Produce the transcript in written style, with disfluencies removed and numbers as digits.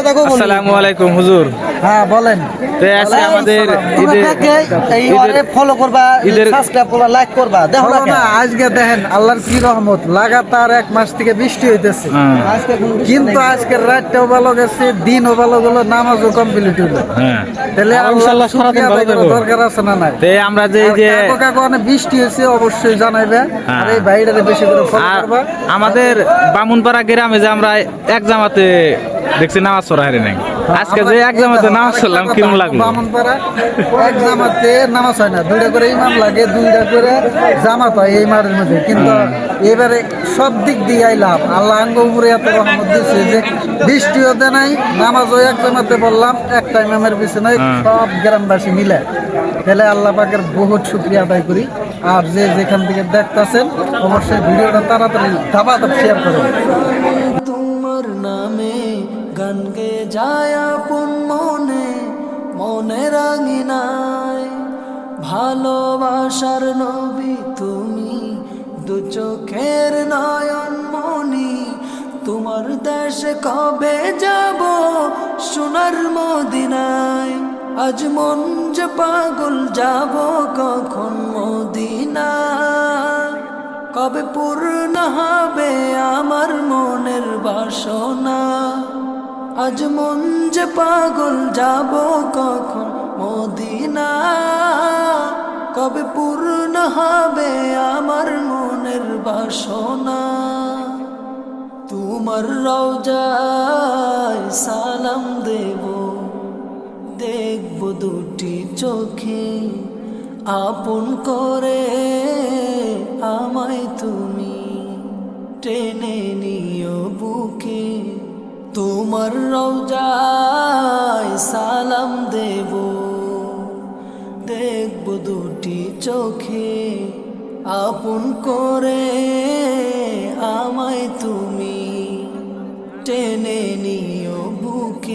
দেখো আসসালামু আলাইকুম হুজুর। হ্যাঁ বলেন। তো আজকে আমাদের ঈদের ফলো করবা, ঈদের সাবস্ক্রাইব করবা, লাইক করবা। দেখো না আজকে দেখেন আল্লাহর কি রহমত, লাগাতার 1 মাস থেকে বৃষ্টি হইতেছে। কিন্তু আজকের রাতটাও ভালো গেছে, দিনও ভালো গেল, নামাজও কমপ্লিট হইলো। হ্যাঁ তাহলে ইনশাআল্লাহ সারাদিন ভালো থাকবো। দরকার আছে না নাই? তো আমরা যে এই যে কাকু অনেক বৃষ্টি হয়েছে অবশ্যই জানাইবে। আর এই বাইরে বেশি করে ফলো আর করবা। আমাদের বামুনপাড়া গ্রামে যে আমরা এক জামাতে দেখছি নামাজ পড়া হারে নাই, আজকে যে এক জামাতে নামাজ পড়লাম কেমন লাগলো? বামুনপাড়া এক জামাতে নামাজ হয় না, 2টা করে ইমাম লাগে, 2টা করে জামাত হয় এই মাঠের মধ্যে। কিন্তু এবারে সব দিক দিয়ে আইলাম, আল্লাহ আঙ্গ উপরে এত রহমত দিচ্ছে যে বৃষ্টি হতে নাই, নামাজও এক জামাতে বললাম, একটা ইমামের পিছনে সব গ্রামবাসী মিলে। তাহলে আল্লাহ পাকের বহুত শুকরিয়া আদায় করি। আর যে যেখান থেকে দেখতেছেন অবশ্যই ভিডিওটা তাড়াতাড়ি ধাপাধাপ শেয়ার করুন। তোমার নামে গান গে যায় আপন মনে, মনে রাঙিনায় ভালোবাসার নবী তুমি, দু চোখের নয়ন মনি। তোমার দেশে কবে যাব সোনার মদিনায়, আজ মন যে পাগল যাব কখন মদিনায়। কবে পূর্ণ হবে আমার মনের বাসনা, আজ মন যে পাগল যাব কখন মদিনা। কবে পূর্ণ হবে আমার মনের বাসনা, তোমার রওজায় সালাম দেব, দেখব দুটি চোখে, আপন করে আমায় তুমি টেনে নিও বুকে। তোমার রওজায় সালাম দেব, দেখব দুটি চোখে, আপন করে আমায় তুমি টেনে নিও বুকে।